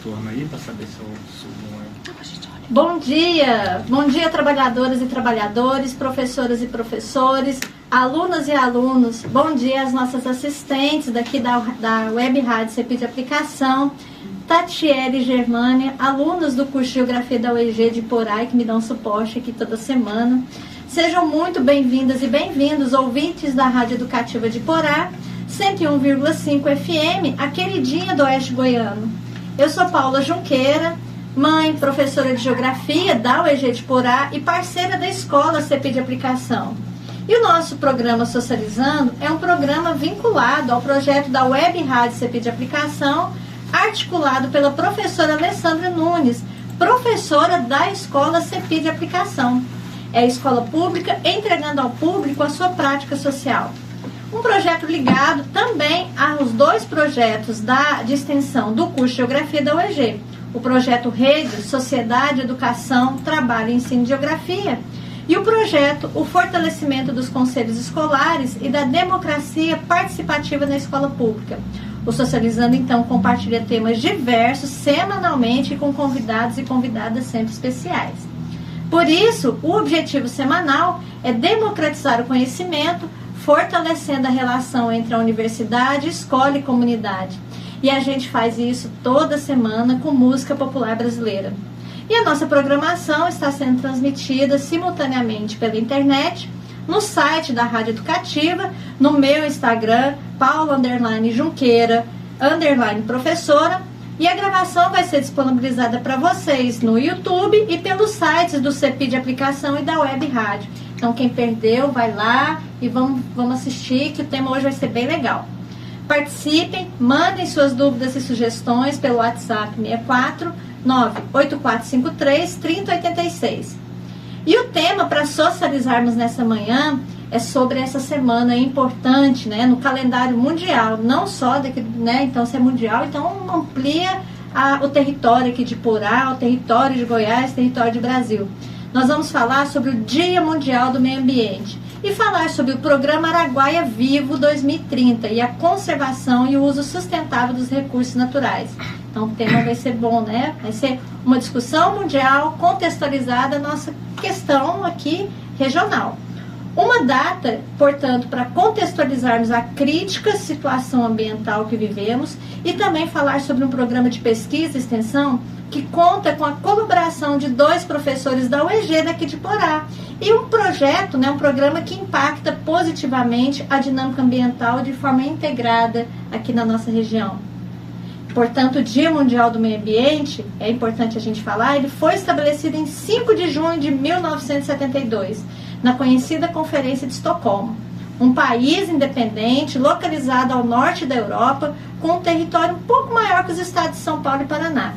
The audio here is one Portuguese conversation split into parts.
Turno aí para saber se eu subo. Bom dia trabalhadoras e trabalhadores, professoras e professores, alunas e alunos. Bom dia às nossas assistentes daqui da Web Rádio CEPI de Aplicação, Tatiele e Germânia, alunos do curso de Geografia da UEG de Porá, que me dão suporte aqui toda semana. Sejam muito bem-vindas e bem-vindos, ouvintes da Rádio Educativa de Porá, 101,5 FM, a queridinha do Oeste Goiano. Eu sou Paula Junqueira, mãe, professora de Geografia da UEG de Porá e parceira da Escola CEPI de Aplicação. E o nosso programa Socializando é um programa vinculado ao projeto da Web Rádio CEPI de Aplicação, articulado pela professora Alessandra Nunes, professora da Escola CEPI de Aplicação. É a escola pública entregando ao público a sua prática social. Um projeto ligado também aos dois projetos de extensão do curso de Geografia da UEG. O projeto Rede, Sociedade, Educação, Trabalho e Ensino de Geografia. E o projeto O Fortalecimento dos Conselhos Escolares e da Democracia Participativa na Escola Pública. O Socializando, então, compartilha temas diversos, semanalmente, com convidados e convidadas sempre especiais. Por isso, o objetivo semanal é democratizar o conhecimento, fortalecendo a relação entre a universidade, escola e comunidade. E a gente faz isso toda semana com música popular brasileira. E a nossa programação está sendo transmitida simultaneamente pela internet, no site da Rádio Educativa, no meu Instagram, Paula_Junqueira_professora, e a gravação vai ser disponibilizada para vocês no YouTube e pelos sites do CEPI de Aplicação e da Web Rádio. Então, quem perdeu, vai lá e vamos assistir, que o tema hoje vai ser bem legal. Participem, mandem suas dúvidas e sugestões pelo WhatsApp 64 98453 3086. E o tema para socializarmos nessa manhã é sobre essa semana importante, né, no calendário mundial, não só daqui, né, então se é mundial, então amplia o território aqui de Porá, o território de Goiás, o território de Brasil. Nós vamos falar sobre o Dia Mundial do Meio Ambiente e falar sobre o Programa Araguaia Vivo 2030 e a conservação e o uso sustentável dos recursos naturais. Então o tema vai ser bom, né? Vai ser uma discussão mundial contextualizada à nossa questão aqui regional. Uma data, portanto, para contextualizarmos a crítica situação ambiental que vivemos e também falar sobre um programa de pesquisa e extensão que conta com a colaboração de dois professores da UEG daqui de Porá e um projeto, né, um programa que impacta positivamente a dinâmica ambiental de forma integrada aqui na nossa região. Portanto, o Dia Mundial do Meio Ambiente, é importante a gente falar, ele foi estabelecido em 5 de junho de 1972, na conhecida Conferência de Estocolmo, um país independente localizado ao norte da Europa, com um território um pouco maior que os estados de São Paulo e Paraná.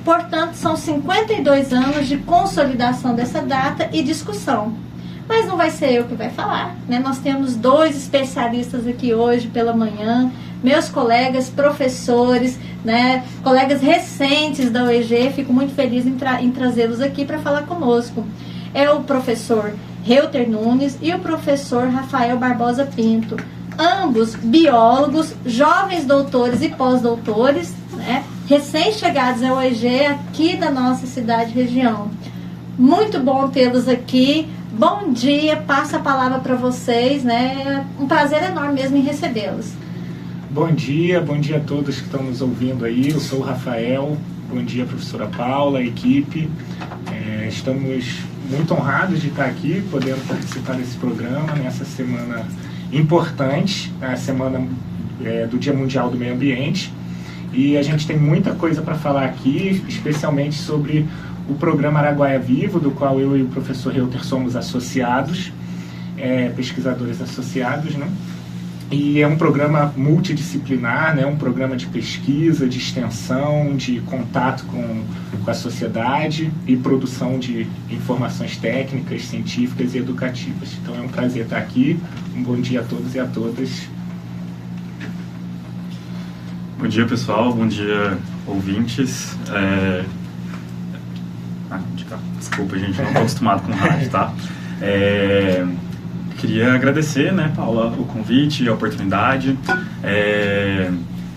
Portanto, são 52 anos de consolidação dessa data e discussão. Mas não vai ser eu que vai falar, né? Nós temos dois especialistas aqui hoje pela manhã, meus colegas professores, né? Colegas recentes da UEG, fico muito feliz em trazê-los aqui para falar conosco. É o professor Reuter Nunes e o professor Rafael Barbosa Pinto, ambos biólogos, jovens doutores e pós-doutores, né? Recém-chegados à UEG aqui da nossa cidade e região. Muito bom tê-los aqui. Bom dia, passo a palavra para vocês, né? Um prazer enorme mesmo em recebê-los. Bom dia a todos que estão nos ouvindo aí. Eu sou o Rafael. Bom dia, professora Paula, equipe. Estamos muito honrados de estar aqui, podendo participar desse programa nessa semana importante, a semana do Dia Mundial do Meio Ambiente. E a gente tem muita coisa para falar aqui, especialmente sobre o programa Araguaia Vivo, do qual eu e o professor Reuter somos associados, pesquisadores associados, né? E é um programa multidisciplinar, né? Um programa de pesquisa, de extensão, de contato com a sociedade e produção de informações técnicas, científicas e educativas. Então é um prazer estar aqui. Um bom dia a todos e a todas. Bom dia, pessoal. Bom dia, ouvintes. Desculpa, gente, não estou acostumado com rádio, tá? Queria agradecer, né, Paula, o convite e a oportunidade.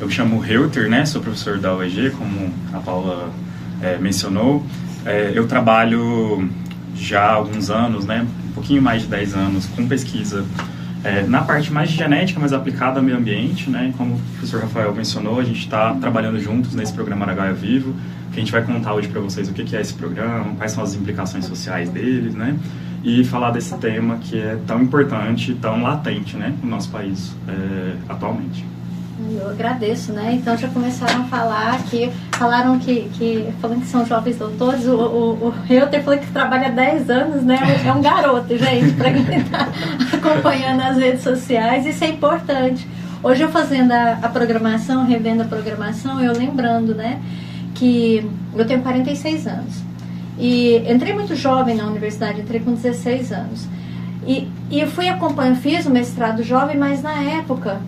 Eu me chamo Reuter, né? Sou professor da UEG, como a Paula mencionou. Eu trabalho já há alguns anos, né? Um pouquinho mais de 10 anos, com pesquisa na parte mais de genética, mas aplicada ao meio ambiente, né? Como o professor Rafael mencionou, a gente está trabalhando juntos nesse programa Araguaia Vivo, que a gente vai contar hoje para vocês o que é esse programa, quais são as implicações sociais deles, né? E falar desse tema que é tão importante, tão latente, né, no nosso país atualmente. Eu agradeço, né? Então já começaram a falar aqui, falando que são jovens doutores, o Reuter falou que trabalha há 10 anos, né? É um garoto, gente, para quem está acompanhando as redes sociais, isso é importante. Hoje eu fazendo a programação, revendo a programação, eu lembrando, né, que eu tenho 46 anos. E entrei muito jovem na universidade, entrei com 16 anos. E eu fui acompanhando, fiz o mestrado jovem, mas na época,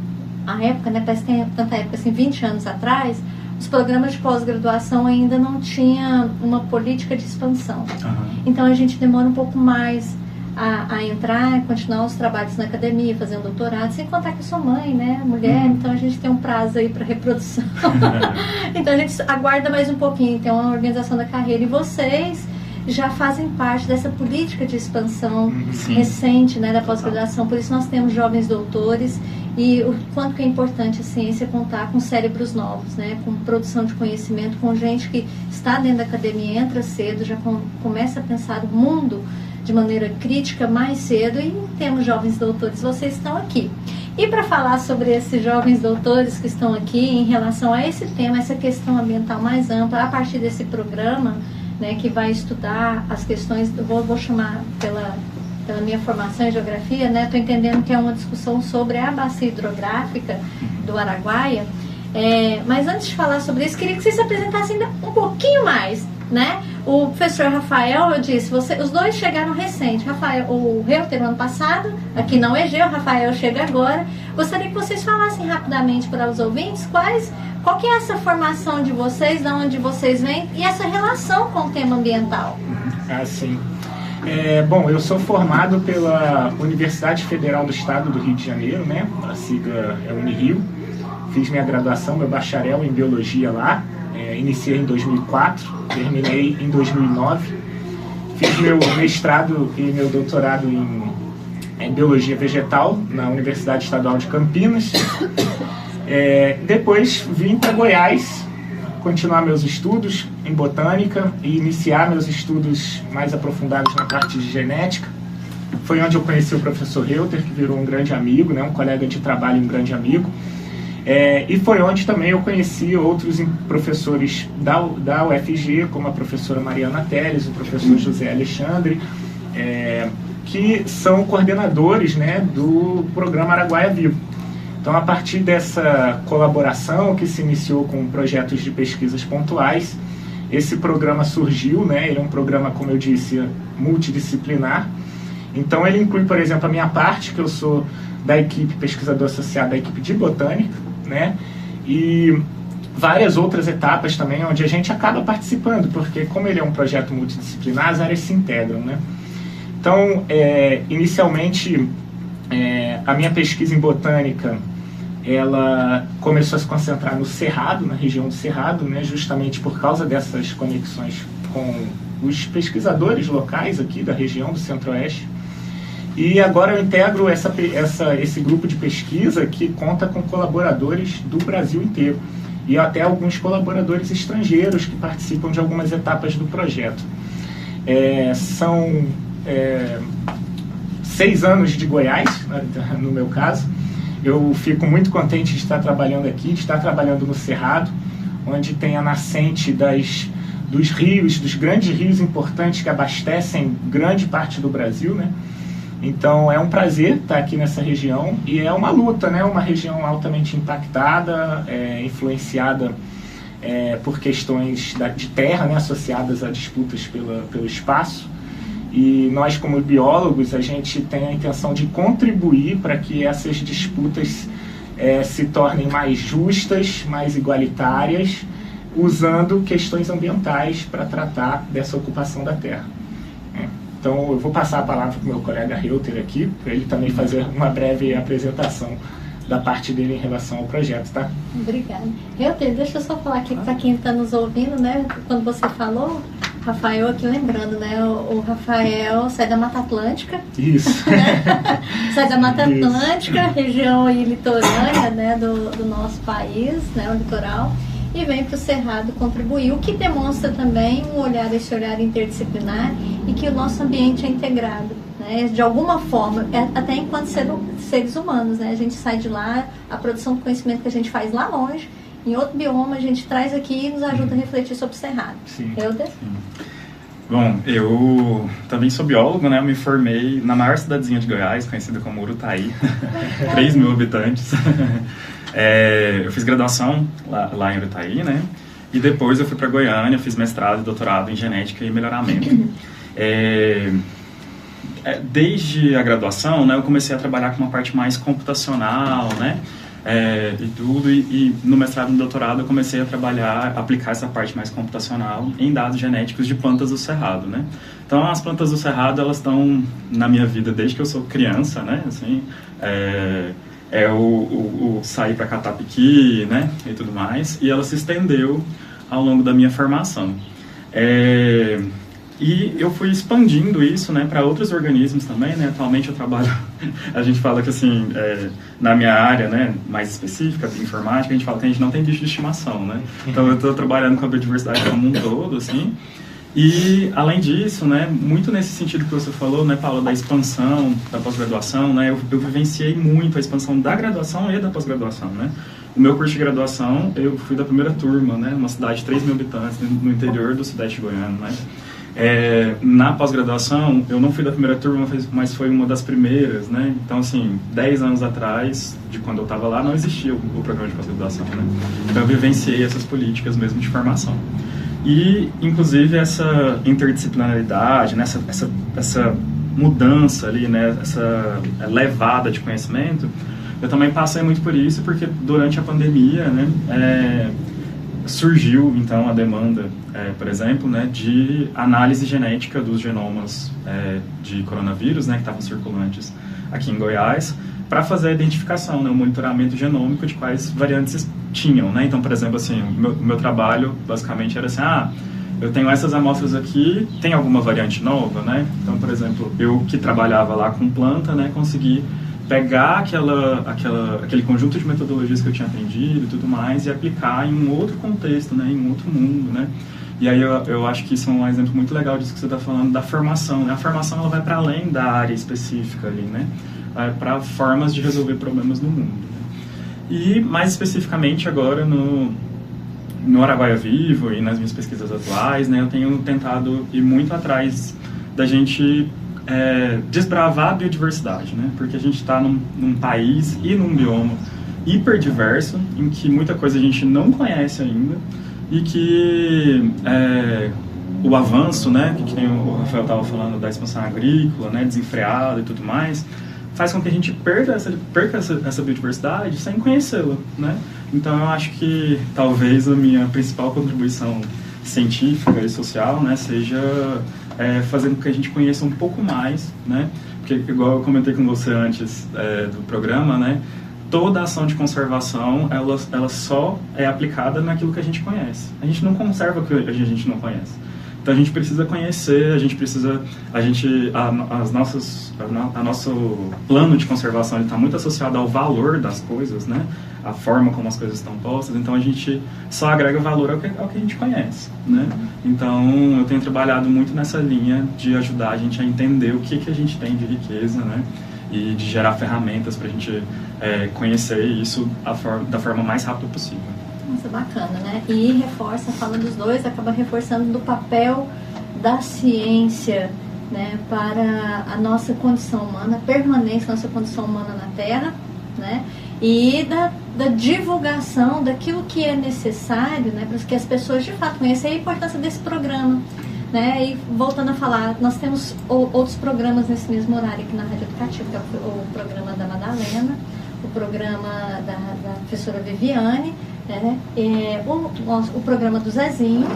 né, parece que tem tanta época, assim, 20 anos atrás, os programas de pós-graduação ainda não tinham uma política de expansão. Uhum. Então a gente demora um pouco mais a entrar, continuar os trabalhos na academia, fazer um doutorado, sem contar que eu sou mãe, né, mulher, então a gente tem um prazo aí para reprodução. Então a gente aguarda mais um pouquinho, tem uma organização da carreira, e vocês já fazem parte dessa política de expansão recente, né, da pós-graduação, por isso nós temos jovens doutores, e o quanto que é importante a ciência contar com cérebros novos, né, com produção de conhecimento, com gente que está dentro da academia, entra cedo, já começa a pensar o mundo de maneira crítica mais cedo, e temos jovens doutores, vocês estão aqui. E para falar sobre esses jovens doutores que estão aqui em relação a esse tema, essa questão ambiental mais ampla, a partir desse programa, né, que vai estudar as questões, vou chamar pela minha formação em geografia, né, estou entendendo que é uma discussão sobre a bacia hidrográfica do Araguaia, mas antes de falar sobre isso, queria que vocês se apresentassem ainda um pouquinho mais, né? O professor Rafael, eu disse, os dois chegaram recente, o Reuter no ano passado, aqui na UEG, o Rafael chega agora. Gostaria que vocês falassem rapidamente para os ouvintes qual que é essa formação de vocês, de onde vocês vêm, e essa relação com o tema ambiental. Sim. Bom, eu sou formado pela Universidade Federal do Estado do Rio de Janeiro, né? A sigla é Unirio. Fiz minha graduação, meu bacharel em Biologia lá. Iniciei em 2004, terminei em 2009. Fiz meu mestrado e meu doutorado em Biologia Vegetal na Universidade Estadual de Campinas. Depois vim para Goiás continuar meus estudos em botânica e iniciar meus estudos mais aprofundados na parte de genética. Foi onde eu conheci o professor Reuter, que virou um grande amigo, né, um colega de trabalho e um grande amigo. E foi onde também eu conheci outros professores da UFG, como a professora Mariana Teles, o professor José Alexandre, que são coordenadores, né, do programa Araguaia Vivo. Então, a partir dessa colaboração que se iniciou com projetos de pesquisas pontuais, esse programa surgiu, né, ele é um programa, como eu disse, multidisciplinar. Então, ele inclui, por exemplo, a minha parte, que eu sou da equipe pesquisador associado da equipe de botânica, né, e várias outras etapas também, onde a gente acaba participando, porque como ele é um projeto multidisciplinar, as áreas se integram, né. Então, inicialmente, a minha pesquisa em botânica, ela começou a se concentrar no Cerrado, na região do Cerrado, né, justamente por causa dessas conexões com os pesquisadores locais aqui da região do Centro-Oeste. E agora eu integro esse grupo de pesquisa que conta com colaboradores do Brasil inteiro e até alguns colaboradores estrangeiros que participam de algumas etapas do projeto. São 6 anos de Goiás, no meu caso. Eu fico muito contente de estar trabalhando aqui, de estar trabalhando no Cerrado, onde tem a nascente dos rios, dos grandes rios importantes que abastecem grande parte do Brasil, né? Então é um prazer estar aqui nessa região e é uma luta, né? Uma região altamente impactada, influenciada por questões de terra, né? Associadas a disputas pelo espaço. E nós, como biólogos, a gente tem a intenção de contribuir para que essas disputas se tornem mais justas, mais igualitárias, usando questões ambientais para tratar dessa ocupação da terra. Então, eu vou passar a palavra para o meu colega Reuter aqui, para ele também fazer uma breve apresentação da parte dele em relação ao projeto, tá? Obrigada. Deixa eu só falar aqui para quem está nos ouvindo, né? Quando você falou, Rafael, aqui lembrando, né? O Rafael sai da Mata Atlântica. Isso. Né? Sai da Mata Isso. Atlântica, região aí litorânea, né? Do nosso país, né? O litoral. E vem para o Cerrado contribuir, o que demonstra também esse olhar interdisciplinar e que o nosso ambiente é integrado, né? De alguma forma, até enquanto seres humanos, né? A gente sai de lá, a produção do conhecimento que a gente faz lá longe, em outro bioma, a gente traz aqui e nos ajuda a refletir sobre o Cerrado. Sim. Bom, eu também sou biólogo, né? Eu me formei na maior cidadezinha de Goiás, conhecida como Urutaí, 3.000 habitantes. Eu fiz graduação lá em Urutaí, né? E depois eu fui para Goiânia, fiz mestrado e doutorado em genética e melhoramento. Desde a graduação, né, eu comecei a trabalhar com uma parte mais computacional, né? E tudo, e no mestrado e no doutorado eu comecei a aplicar essa parte mais computacional em dados genéticos de plantas do Cerrado, né? Então as plantas do Cerrado, elas estão na minha vida desde que eu sou criança, né? Assim, o sair para catar piqui, né? E tudo mais, e ela se estendeu ao longo da minha formação. E eu fui expandindo isso, né, para outros organismos também, né? Atualmente eu trabalho, a gente fala que assim, na minha área, né, mais específica, de informática, a gente fala que a gente não tem bicho de estimação, né? Então eu estou trabalhando com a biodiversidade como um todo, assim. E além disso, né, muito nesse sentido que você falou, né, Paula, da expansão da pós-graduação, né, eu vivenciei muito a expansão da graduação e da pós-graduação, né? O meu curso de graduação, eu fui da primeira turma, né, uma cidade de 3.000 habitantes no interior do sudeste goiano, né? Na pós-graduação, eu não fui da primeira turma, mas foi uma das primeiras, né? Então, assim, 10 anos atrás, de quando eu estava lá, não existia o programa de pós-graduação, né? Então, eu vivenciei essas políticas mesmo de formação. E, inclusive, essa interdisciplinaridade, né? essa mudança ali, né? Essa levada de conhecimento, eu também passei muito por isso, porque durante a pandemia, né? Surgiu, então, a demanda, por exemplo, né, de análise genética dos genomas de coronavírus, né, que estavam circulantes aqui em Goiás, para fazer a identificação, né, o monitoramento genômico de quais variantes tinham, né? Então, por exemplo, assim, o meu trabalho, basicamente, era assim, eu tenho essas amostras aqui, tem alguma variante nova, né? Então, por exemplo, eu que trabalhava lá com planta, né, consegui pegar aquele conjunto de metodologias que eu tinha aprendido e tudo mais e aplicar em um outro contexto, né, em um outro mundo, né? E aí eu acho que isso é um exemplo muito legal disso que você está falando, da formação, né? A formação, ela vai para além da área específica ali, né? Vai para formas de resolver problemas no mundo, né? E mais especificamente agora no Araguaia Vivo e nas minhas pesquisas atuais, né, eu tenho tentado ir muito atrás da gente desbravar a biodiversidade, né? Porque a gente está num país e num bioma hiperdiverso, em que muita coisa a gente não conhece ainda e que o avanço, né, que nem o Rafael estava falando da expansão agrícola, né, desenfreada e tudo mais, faz com que a gente perca essa biodiversidade sem conhecê-la, né? Então eu acho que talvez a minha principal contribuição científica e social, né, seja fazendo com que a gente conheça um pouco mais, né? Porque, igual eu comentei com você antes do programa, né, toda ação de conservação, ela só é aplicada naquilo que a gente conhece. A gente não conserva o que a gente não conhece. Então a gente precisa conhecer, nosso plano de conservação está muito associado ao valor das coisas, né? A forma como as coisas estão postas, então a gente só agrega valor ao que a gente conhece, né? Então eu tenho trabalhado muito nessa linha de ajudar a gente a entender o que a gente tem de riqueza, né? E de gerar ferramentas para a gente conhecer isso da forma mais rápida possível. Nossa, bacana, né? E reforça, fala dos dois, acaba reforçando do papel da ciência, né, para a nossa condição humana, a permanência da nossa condição humana na Terra, né? E da divulgação daquilo que é necessário, né, para que as pessoas de fato conheçam a importância desse programa, né? E voltando a falar, nós temos outros programas nesse mesmo horário aqui na Rádio Educativa, que é o programa da Madalena, o programa da professora Viviane, né? O programa do Zezinho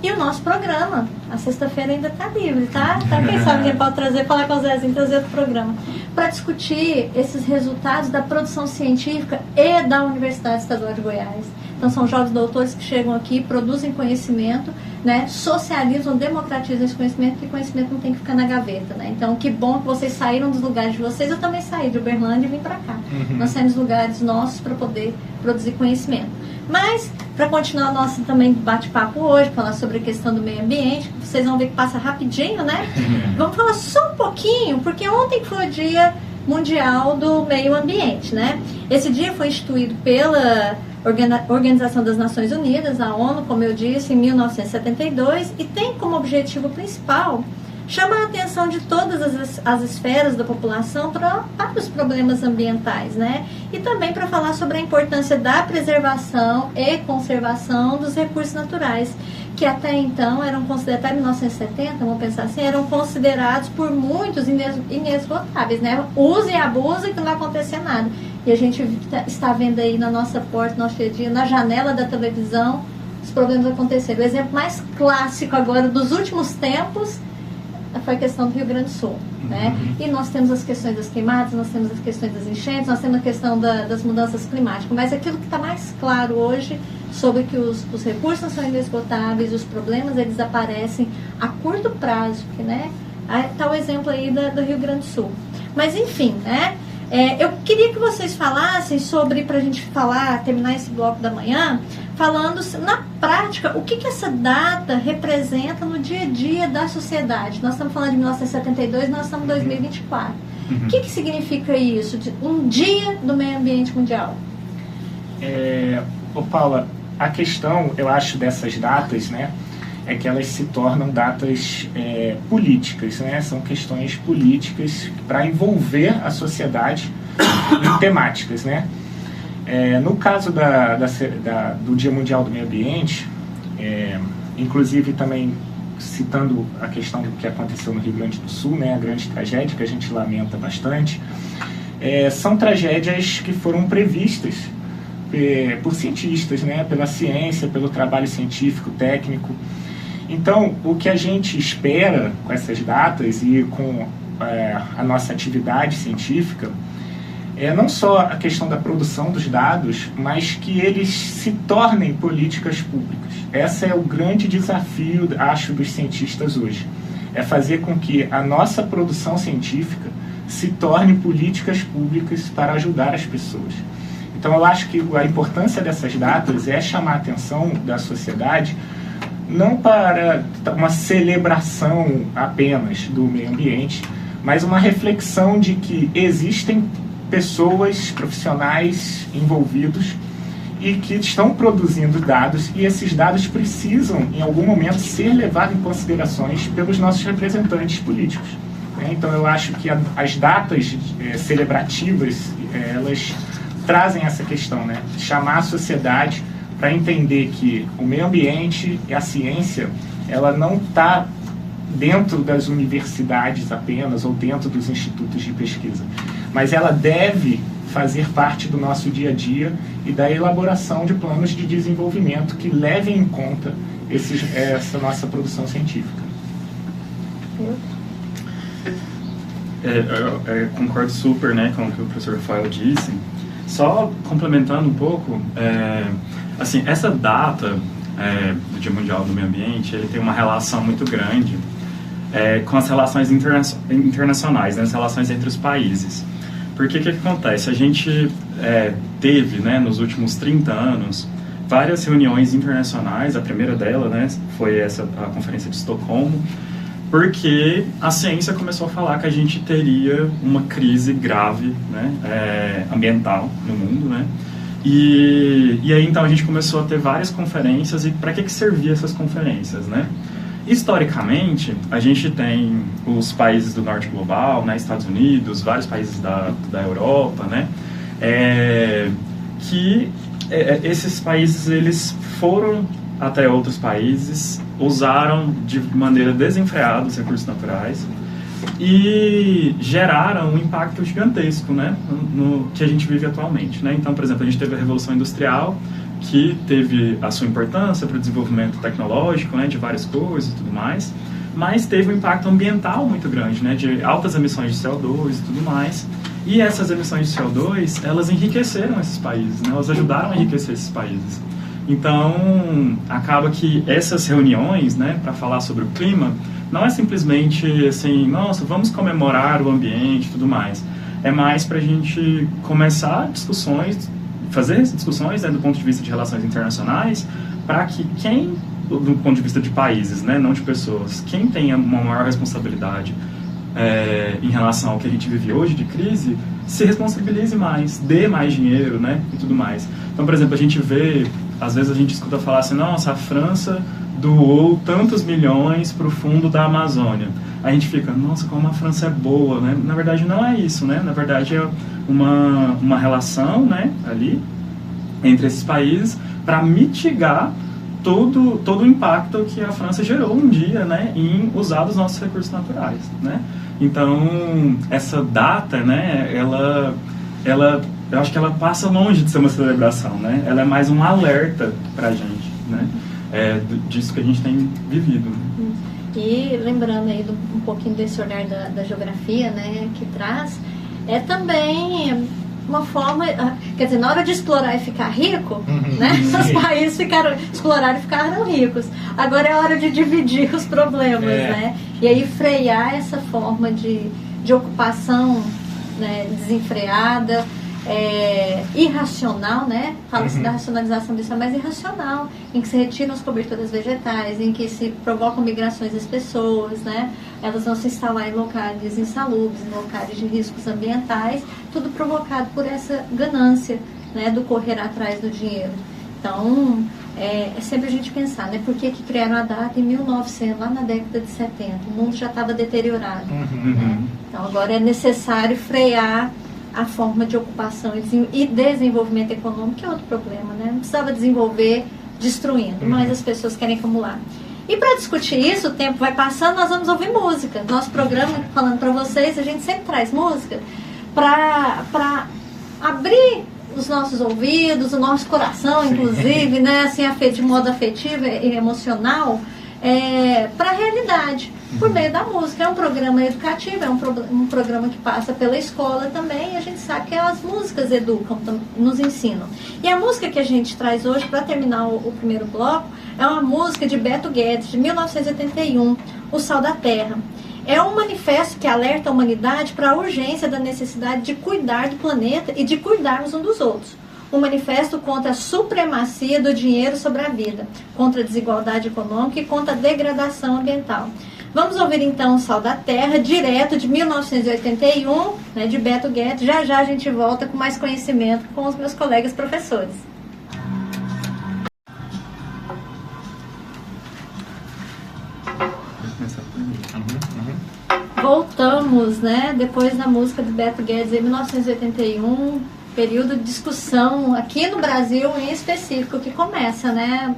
E o nosso programa, a sexta-feira ainda está livre, tá? Então, quem sabe quem pode trazer, falar com o Zezinho, trazer outro programa. Para discutir esses resultados da produção científica e da Universidade Estadual de Goiás. Então, são jovens doutores que chegam aqui, produzem conhecimento, né? Socializam, democratizam esse conhecimento, porque conhecimento não tem que ficar na gaveta, né? Então, que bom que vocês saíram dos lugares de vocês. Eu também saí de Uberlândia e vim para cá. Nós saímos dos lugares nossos para poder produzir conhecimento. Mas, para continuar o nosso também bate-papo hoje, falar sobre a questão do meio ambiente, vocês vão ver que passa rapidinho, né? Vamos falar só um pouquinho, porque ontem foi o Dia Mundial do Meio Ambiente, né? Esse dia foi instituído pela Organização das Nações Unidas, a ONU, como eu disse, em 1972, e tem como objetivo principal chamar a atenção de todas as esferas da população para os problemas ambientais, né? E também para falar sobre a importância da preservação e conservação dos recursos naturais, que até então eram considerados, até 1970, vamos pensar assim, eram considerados por muitos inesgotáveis, né? Use e abuse que não vai acontecer nada. E a gente está vendo aí na nossa porta, no nosso dia a dia, na janela da televisão, os problemas aconteceram. O exemplo mais clássico agora dos últimos tempos foi a questão do Rio Grande do Sul, né? E nós temos as questões das queimadas, nós temos as questões das enchentes, nós temos a questão das mudanças climáticas, mas aquilo que está mais claro hoje sobre que os recursos não são inesgotáveis, os problemas eles aparecem a curto prazo, porque, né? Está o exemplo aí do Rio Grande do Sul. Mas enfim, né? Eu queria que vocês falassem sobre, para a gente falar, terminar esse bloco da manhã, falando na prática o que essa data representa no dia a dia da sociedade. Nós estamos falando de 1972, nós estamos em 2024. O que significa isso, de um dia do meio ambiente mundial? Paula, a questão, eu acho, dessas datas, né, é que elas se tornam datas políticas, né? São questões políticas para envolver a sociedade em temáticas, né? No caso do Dia Mundial do Meio Ambiente, inclusive também citando a questão do que aconteceu no Rio Grande do Sul, né? A grande tragédia que a gente lamenta bastante, são tragédias que foram previstas por cientistas, né? Pela ciência, pelo trabalho científico, técnico. Então, o que a gente espera com essas datas e com a nossa atividade científica é não só a questão da produção dos dados, mas que eles se tornem políticas públicas. Esse é o grande desafio, acho, dos cientistas hoje. É fazer com que a nossa produção científica se torne políticas públicas para ajudar as pessoas. Então, eu acho que a importância dessas datas é chamar a atenção da sociedade não para uma celebração apenas do meio ambiente, mas uma reflexão de que existem pessoas, profissionais envolvidos e que estão produzindo dados, e esses dados precisam, em algum momento, ser levados em considerações pelos nossos representantes políticos. Então, eu acho que as datas celebrativas, elas trazem essa questão, né? Chamar a sociedade para entender que o meio ambiente e a ciência, ela não está dentro das universidades apenas ou dentro dos institutos de pesquisa, mas ela deve fazer parte do nosso dia a dia e da elaboração de planos de desenvolvimento que levem em conta essa nossa produção científica. Eu concordo super, né, com o que o professor Rafael disse. Só complementando um pouco, assim, essa data do Dia Mundial do Meio Ambiente, ele tem uma relação muito grande com as relações internacionais, né, as relações entre os países. Porque o que acontece? A gente teve, né, nos últimos 30 anos, várias reuniões internacionais. A primeira dela, né, foi a Conferência de Estocolmo, porque a ciência começou a falar que a gente teria uma crise grave, né, ambiental no mundo, né? E aí então a gente começou a ter várias conferências. E para que serviam essas conferências, né? Historicamente, a gente tem os países do norte global, né, Estados Unidos, vários países da Europa, né, que esses países eles foram até outros países, usaram de maneira desenfreada os recursos naturais e geraram um impacto gigantesco, né, no que a gente vive atualmente, né? Então, por exemplo, a gente teve a Revolução Industrial, que teve a sua importância para o desenvolvimento tecnológico, né, de várias coisas e tudo mais, mas teve um impacto ambiental muito grande, né, de altas emissões de CO2 e tudo mais. E essas emissões de CO2, elas enriqueceram esses países, né, elas ajudaram a enriquecer esses países. Então, acaba que essas reuniões, né, para falar sobre o clima, não é simplesmente assim, nossa, vamos comemorar o ambiente e tudo mais. É mais para a gente começar discussões, fazer discussões, né, do ponto de vista de relações internacionais, para que do ponto de vista de países, né, não de pessoas, quem tenha uma maior responsabilidade em relação ao que a gente vive hoje de crise, se responsabilize mais, dê mais dinheiro, né, e tudo mais. Então, por exemplo, a gente vê, às vezes a gente escuta falar assim, nossa, a França doou tantos milhões para o fundo da Amazônia. A gente fica, nossa, como a França é boa, né? Na verdade não é isso, né? Na verdade é uma relação, né, ali entre esses países para mitigar todo o impacto que a França gerou um dia, né, em usar os nossos recursos naturais, né? Então, essa data, né, ela eu acho que ela passa longe de ser uma celebração, né? Ela é mais um alerta para a gente, né? Disso que a gente tem vivido. E lembrando aí um pouquinho desse olhar da geografia, né, que traz, é também uma forma, quer dizer, na hora de explorar e ficar rico, né, os países exploraram e ficaram ricos. Agora é hora de dividir os problemas, né, e aí frear essa forma de ocupação, né, desenfreada, irracional, né? Fala-se da racionalização disso, é mais irracional, em que se retiram as coberturas vegetais, em que se provocam migrações das pessoas, né? Elas vão se instalar em locais insalubres, em locais de riscos ambientais, tudo provocado por essa ganância, né, do correr atrás do dinheiro. Então, é sempre a gente pensar, né? Por que criaram a data em 1900, lá na década de 70? O mundo já estava deteriorado, né? Então, agora é necessário frear a forma de ocupação e desenvolvimento econômico, que é outro problema, né? Não precisava desenvolver destruindo, mas as pessoas querem acumular. E para discutir isso, o tempo vai passando, nós vamos ouvir música. Nosso programa, falando para vocês, a gente sempre traz música para abrir os nossos ouvidos, o nosso coração, inclusive, né? Assim, de modo afetivo e emocional, para a realidade, por meio da música. É um programa educativo, é um programa que passa pela escola também, e a gente sabe que as músicas educam, nos ensinam. E a música que a gente traz hoje, para terminar o primeiro bloco, é uma música de Beto Guedes, de 1981, O Sal da Terra. É um manifesto que alerta a humanidade para a urgência da necessidade de cuidar do planeta e de cuidarmos um dos outros. Um manifesto contra a supremacia do dinheiro sobre a vida, contra a desigualdade econômica e contra a degradação ambiental. Vamos ouvir então O Sal da Terra, direto de 1981, né, de Beto Guedes. Já já a gente volta com mais conhecimento com os meus colegas professores. Voltamos, né, depois da música de Beto Guedes em 1981, período de discussão aqui no Brasil em específico, que começa, né,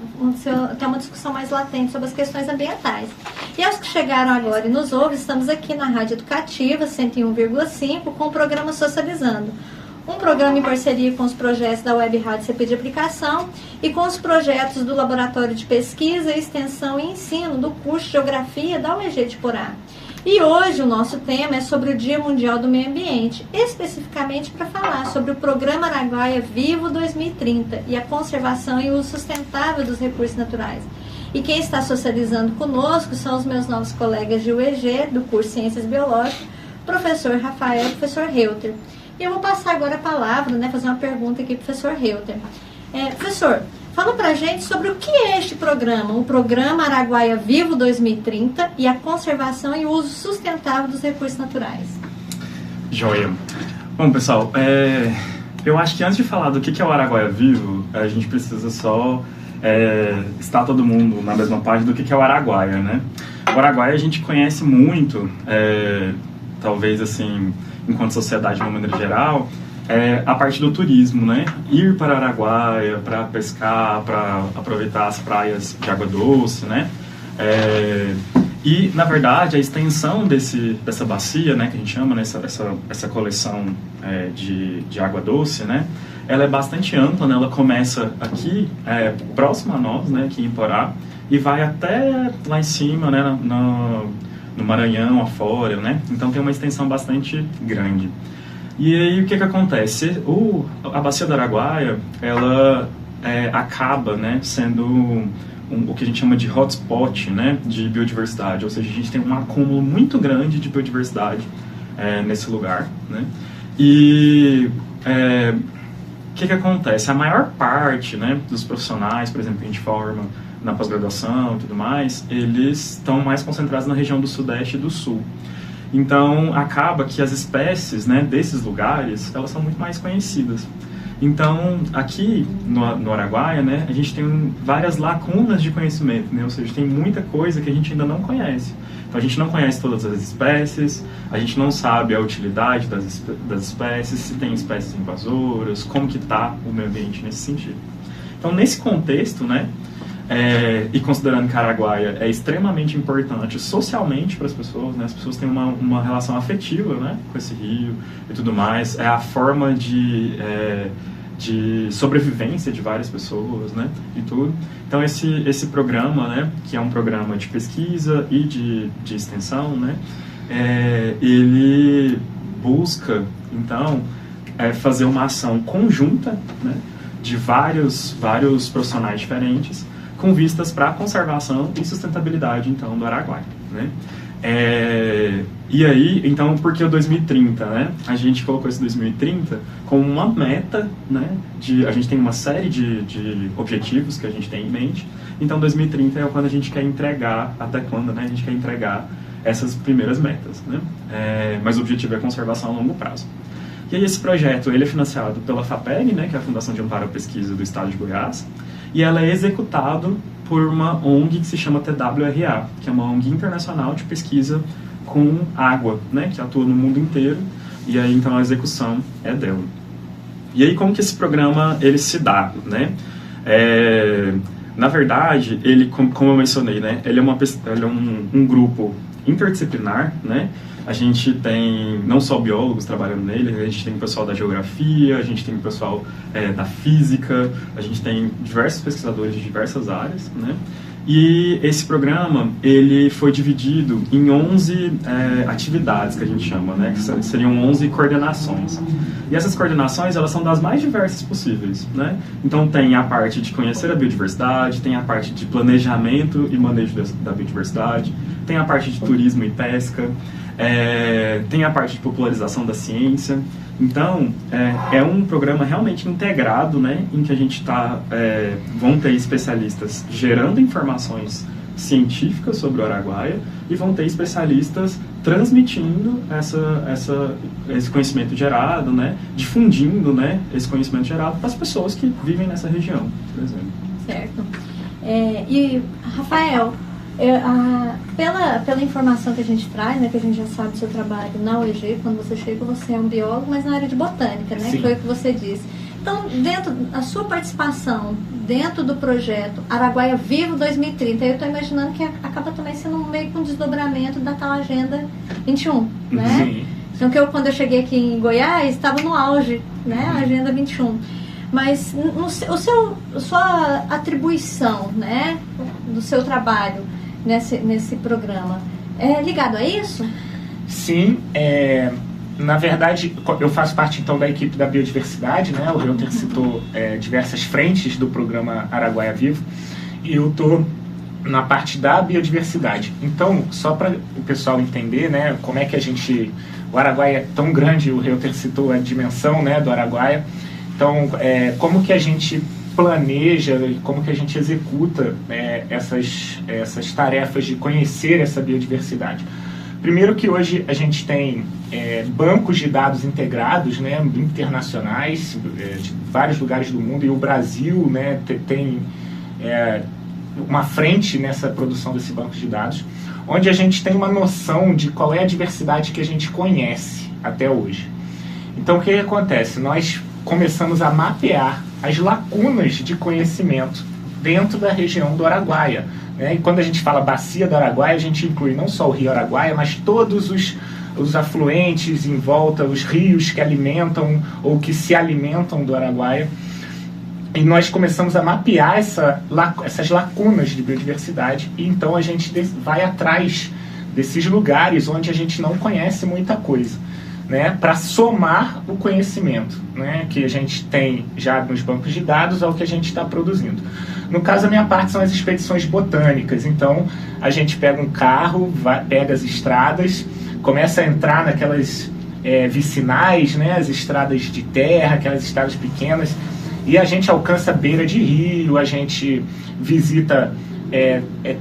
tem uma discussão mais latente sobre as questões ambientais. E aos que chegaram agora e nos ouvem, estamos aqui na Rádio Educativa 101,5 com o programa Socializando. Um programa em parceria com os projetos da Web Rádio CP de Aplicação e com os projetos do Laboratório de Pesquisa, Extensão e Ensino do curso de Geografia da UEG de Porá. E hoje o nosso tema é sobre o Dia Mundial do Meio Ambiente, especificamente para falar sobre o Programa Araguaia Vivo 2030 e a conservação e uso sustentável dos recursos naturais. E quem está socializando conosco são os meus novos colegas de UEG, do curso Ciências Biológicas, professor Rafael e professor Reuter. E eu vou passar agora a palavra, né, fazer uma pergunta aqui para o professor Reuter. Professor, fala pra gente sobre o que é este programa, o Programa Araguaia Vivo 2030 e a conservação e o uso sustentável dos recursos naturais. Joia. Bom, pessoal, eu acho que antes de falar do que é o Araguaia Vivo, a gente precisa só estar todo mundo na mesma página do que é o Araguaia, né? O Araguaia a gente conhece muito, talvez assim, enquanto sociedade de uma maneira geral, a parte do turismo, né? Ir para Araguaia, para pescar, para aproveitar as praias de água doce, né? E, na verdade, a extensão dessa bacia, né, que a gente chama, né, essa coleção de água doce, né? ela é bastante ampla, né? Ela começa aqui, próximo a nós, né? Aqui em Porá, e vai até lá em cima, né? No Maranhão, afora, né? Então tem uma extensão bastante grande. E aí o que acontece? A Bacia do Araguaia, ela acaba, né, sendo o que a gente chama de hotspot, né, de biodiversidade, ou seja, a gente tem um acúmulo muito grande de biodiversidade nesse lugar, né? E o que acontece? A maior parte, né, dos profissionais, por exemplo, que a gente forma na pós-graduação e tudo mais, eles estão mais concentrados na região do Sudeste e do Sul. Então, acaba que as espécies, né, desses lugares, elas são muito mais conhecidas. Então, aqui no Araguaia, né, a gente tem várias lacunas de conhecimento, né? Ou seja, tem muita coisa que a gente ainda não conhece. Então, a gente não conhece todas as espécies, a gente não sabe a utilidade das espécies, se tem espécies invasoras, como que está o meio ambiente nesse sentido. Então, nesse contexto, né, e considerando que a Araguaia é extremamente importante socialmente para as pessoas, né? As pessoas têm uma relação afetiva, né, com esse rio e tudo mais, é a forma de sobrevivência de várias pessoas, né, e tudo. Então esse programa, né, que é um programa de pesquisa e de extensão, né, ele busca então fazer uma ação conjunta, né, de vários profissionais diferentes, com vistas para a conservação e sustentabilidade, então, do Araguaia, né? E aí, então, por que o 2030, né? A gente colocou esse 2030 como uma meta, né? A gente tem uma série de objetivos que a gente tem em mente. Então, 2030 é quando a gente quer entregar, até quando, né? A gente quer entregar essas primeiras metas, né? Mas o objetivo é a conservação a longo prazo. E aí, esse projeto, ele é financiado pela FAPEG, né? Que é a Fundação de Amparo à Pesquisa do Estado de Goiás. E ela é executado por uma ONG que se chama TWRA, que é uma ONG internacional de pesquisa com água, né, que atua no mundo inteiro, e aí então a execução é dela. E aí como que esse programa ele se dá, né? Na verdade, ele, como eu mencionei, né, ele é um grupo interdisciplinar, né? A gente tem não só biólogos trabalhando nele, a gente tem o pessoal da geografia, a gente tem o pessoal da física, a gente tem diversos pesquisadores de diversas áreas, né? E esse programa, ele foi dividido em 11 atividades, que a gente chama, né? Que seriam 11 coordenações. E essas coordenações, elas são das mais diversas possíveis, né? Então tem a parte de conhecer a biodiversidade, tem a parte de planejamento e manejo da biodiversidade, tem a parte de turismo e pesca, tem a parte de popularização da ciência. Então, é um programa realmente integrado, né, em que a gente vão ter especialistas gerando informações científicas sobre o Araguaia e vão ter especialistas transmitindo esse conhecimento gerado, né, difundindo, né, esse conhecimento gerado para as pessoas que vivem nessa região, por exemplo. Certo. E, Rafael, pela informação que a gente traz, né, que a gente já sabe do seu trabalho na UEG, quando você chega, você é um biólogo, mas na área de botânica, né? Sim. Foi o que você disse. Então, a sua participação dentro do projeto Araguaia Vivo 2030, eu estou imaginando que acaba também sendo meio que um desdobramento da tal Agenda 21, né? Sim. Então, quando eu cheguei aqui em Goiás, estava no auge, né, a Agenda 21. Mas sua atribuição, né, do seu trabalho nesse programa, é ligado a isso? Sim, na verdade, eu faço parte então da equipe da biodiversidade, né? O Reuter citou diversas frentes do programa Araguaia Vivo, e eu estou na parte da biodiversidade. Então, só para o pessoal entender, né, como é que o Araguaia é tão grande, o Reuter citou a dimensão, né, do Araguaia. Então, como que a gente planeja, como que a gente executa essas tarefas de conhecer essa biodiversidade? Primeiro que hoje a gente tem bancos de dados integrados, né, internacionais, de vários lugares do mundo, e o Brasil, né, tem uma frente nessa produção desse banco de dados, onde a gente tem uma noção de qual é a diversidade que a gente conhece até hoje. Então, o que acontece? Nós começamos a mapear as lacunas de conhecimento dentro da região do Araguaia, né? E quando a gente fala Bacia do Araguaia, a gente inclui não só o Rio Araguaia, mas todos os afluentes em volta, os rios que alimentam ou que se alimentam do Araguaia. E nós começamos a mapear essas lacunas de biodiversidade, e então a gente vai atrás desses lugares onde a gente não conhece muita coisa, né, para somar o conhecimento, né, que a gente tem já nos bancos de dados ao que a gente está produzindo. No caso, a minha parte são as expedições botânicas. Então, a gente pega um carro, pega as estradas, começa a entrar naquelas vicinais, né, as estradas de terra, aquelas estradas pequenas, e a gente alcança a beira de rio, a gente visita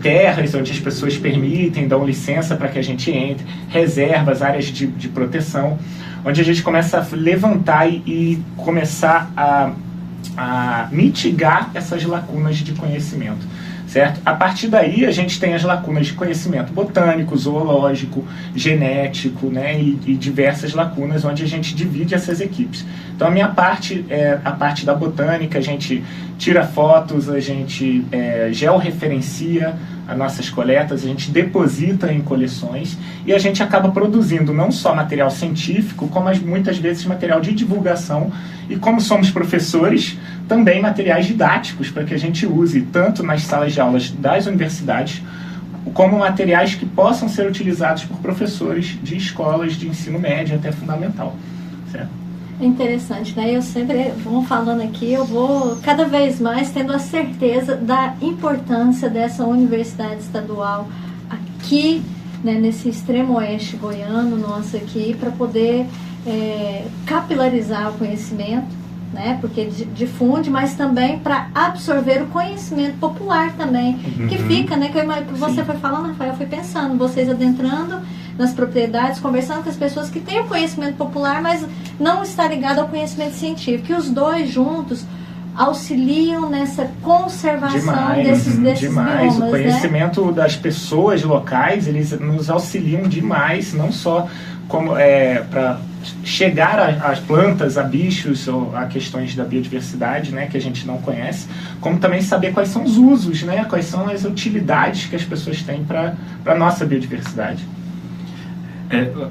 terras onde as pessoas permitem, dão licença para que a gente entre, reservas, áreas de proteção, onde a gente começa a levantar e começar a mitigar essas lacunas de conhecimento, certo? A partir daí a gente tem as lacunas de conhecimento botânico, zoológico, genético, né, e diversas lacunas onde a gente divide essas equipes. Então a minha parte é a parte da botânica, a gente tira fotos, a gente georreferencia as nossas coletas, a gente deposita em coleções e a gente acaba produzindo não só material científico, como muitas vezes material de divulgação, e como somos professores, também materiais didáticos para que a gente use tanto nas salas de aulas das universidades, como materiais que possam ser utilizados por professores de escolas de ensino médio até fundamental, certo? É interessante, né? Eu sempre, vamos falando aqui, eu vou cada vez mais tendo a certeza da importância dessa universidade estadual aqui, né, nesse extremo oeste goiano nosso aqui, para poder capilarizar o conhecimento, né? Porque difunde, mas também para absorver o conhecimento popular também, que fica, né? Que você foi falando, Rafael, eu fui pensando, vocês adentrando nas propriedades, conversando com as pessoas que têm o conhecimento popular, mas não está ligado ao conhecimento científico. E os dois juntos auxiliam nessa conservação desses demais. biomas, o conhecimento, né, das pessoas locais, eles nos auxiliam demais, não só como para chegar às plantas, a bichos ou a questões da biodiversidade, né, que a gente não conhece, como também saber quais são os usos, né, quais são as utilidades que as pessoas têm para a nossa biodiversidade.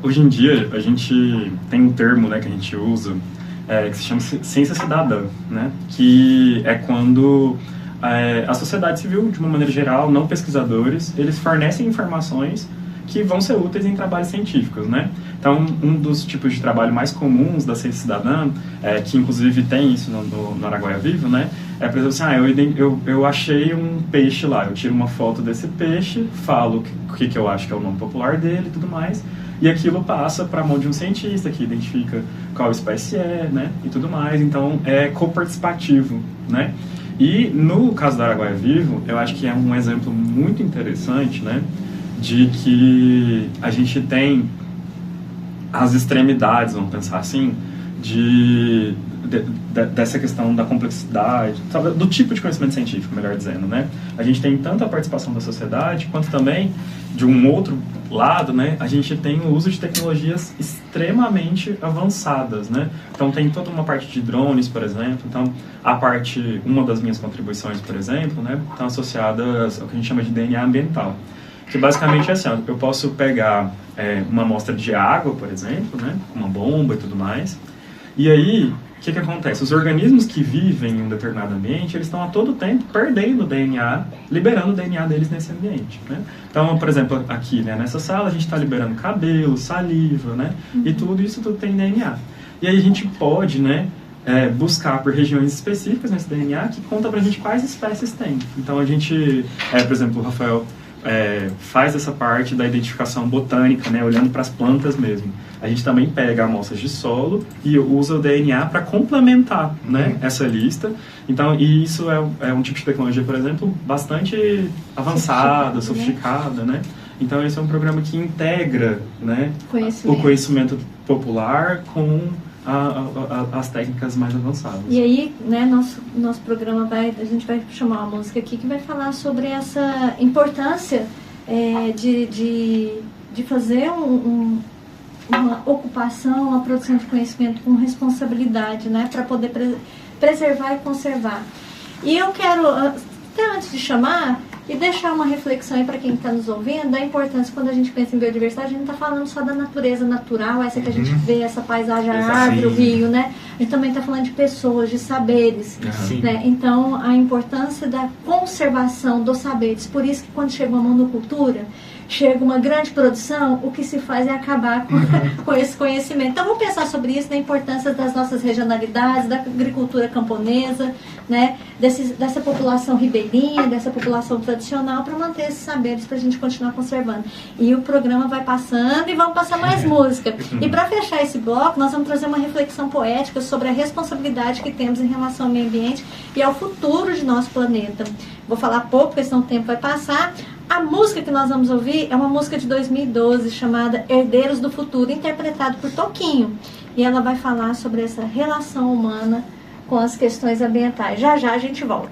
Hoje em dia, a gente tem um termo, né, que a gente usa, que se chama ciência cidadã, né, que é quando a sociedade civil, de uma maneira geral, não pesquisadores, eles fornecem informações que vão ser úteis em trabalhos científicos, né? Então, um dos tipos de trabalho mais comuns da ciência cidadã, que inclusive tem isso no Araguaia Vivo, né? Por exemplo, assim, eu achei um peixe lá, eu tiro uma foto desse peixe, falo o que eu acho que é o nome popular dele e tudo mais, e aquilo passa para a mão de um cientista que identifica qual espécie né? E tudo mais. Então, é coparticipativo, né? E no caso do Araguaia Vivo, eu acho que é um exemplo muito interessante, né, de que a gente tem as extremidades, vamos pensar assim, dessa questão da complexidade, sabe, do tipo de conhecimento científico, melhor dizendo, né? A gente tem tanto a participação da sociedade, quanto também, de um outro lado, né, a gente tem o uso de tecnologias extremamente avançadas, né? Então, tem toda uma parte de drones, por exemplo. Então, uma das minhas contribuições, por exemplo, né, estão associadas ao que a gente chama de DNA ambiental, que basicamente é assim, eu posso pegar uma amostra de água, por exemplo, né, uma bomba e tudo mais, e aí, o que acontece? Os organismos que vivem em um determinado ambiente, eles estão a todo tempo perdendo DNA, liberando o DNA deles nesse ambiente, né? Então, por exemplo, aqui, né, nessa sala, a gente está liberando cabelo, saliva, né, e tudo tem DNA. E aí a gente pode, né, buscar por regiões específicas nesse DNA que conta pra gente quais espécies tem. Então, a gente, por exemplo, o Rafael faz essa parte da identificação botânica, né, olhando para as plantas mesmo. A gente também pega amostras de solo e usa o DNA para complementar, né, essa lista. Então, e isso é um tipo de tecnologia, por exemplo, bastante avançada, sofisticada, né? Então, esse é um programa que integra, né, o conhecimento popular com as técnicas mais avançadas. E aí, né, nosso programa a gente vai chamar uma música aqui que vai falar sobre essa importância de fazer uma ocupação, uma produção de conhecimento com responsabilidade, né, para poder preservar e conservar. E eu quero, até antes de chamar, E deixar uma reflexão aí para quem está nos ouvindo da importância, quando a gente pensa em biodiversidade, a gente não está falando só da natureza natural, essa que a gente vê, essa paisagem, a árvore, o rio, né? A gente também está falando de pessoas, de saberes, né? Então, a importância da conservação dos saberes. Por isso que quando chega uma monocultura, chega uma grande produção, o que se faz é acabar com esse conhecimento. Então, vamos pensar sobre isso, da importância das nossas regionalidades, da agricultura camponesa, né? Dessa população ribeirinha, dessa população tradicional, para manter esses saberes, para a gente continuar conservando. E o programa vai passando e vamos passar mais música. E para fechar esse bloco, nós vamos trazer uma reflexão poética sobre a responsabilidade que temos em relação ao meio ambiente e ao futuro de nosso planeta. Vou falar pouco, porque senão o tempo vai passar. A música que nós vamos ouvir é uma música de 2012 chamada Herdeiros do Futuro, interpretada por Toquinho. E ela vai falar sobre essa relação humana com as questões ambientais. Já já a gente volta.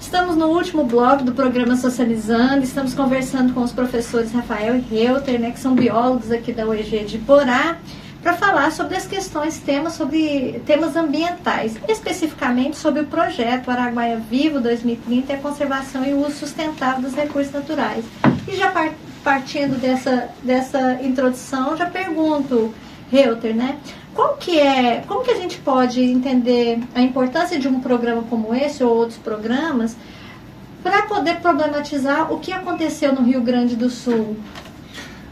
Estamos no último bloco do programa Socializando. Estamos conversando com os professores Rafael e Reuter, né, que são biólogos aqui da UEG de Borá, para falar sobre as questões, temas ambientais, especificamente sobre o projeto Araguaia Vivo 2030 e a conservação e o uso sustentável dos recursos naturais. E já partindo dessa introdução, já pergunto, Reuter, né? Como que a gente pode entender a importância de um programa como esse ou outros programas para poder problematizar o que aconteceu no Rio Grande do Sul?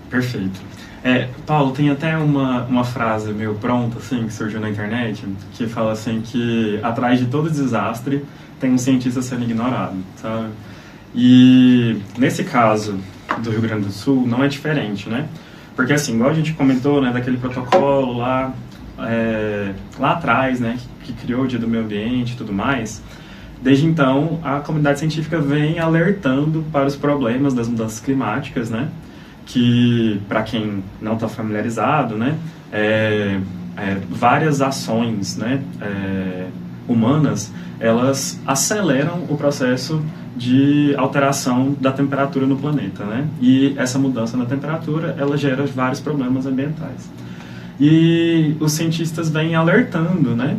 Perfeito. Paulo, tem até uma frase meio pronta, assim, que surgiu na internet, que fala assim que atrás de todo desastre tem um cientista sendo ignorado, sabe? E nesse caso do Rio Grande do Sul não é diferente, né? Porque assim, igual a gente comentou, né, daquele protocolo lá atrás, né, que criou o Dia do Meio Ambiente e tudo mais, desde então a comunidade científica vem alertando para os problemas das mudanças climáticas, né? Que, para quem não está familiarizado, né, várias ações, né, humanas, elas aceleram o processo de alteração da temperatura no planeta, né, e essa mudança na temperatura, ela gera vários problemas ambientais. E os cientistas vêm alertando, né,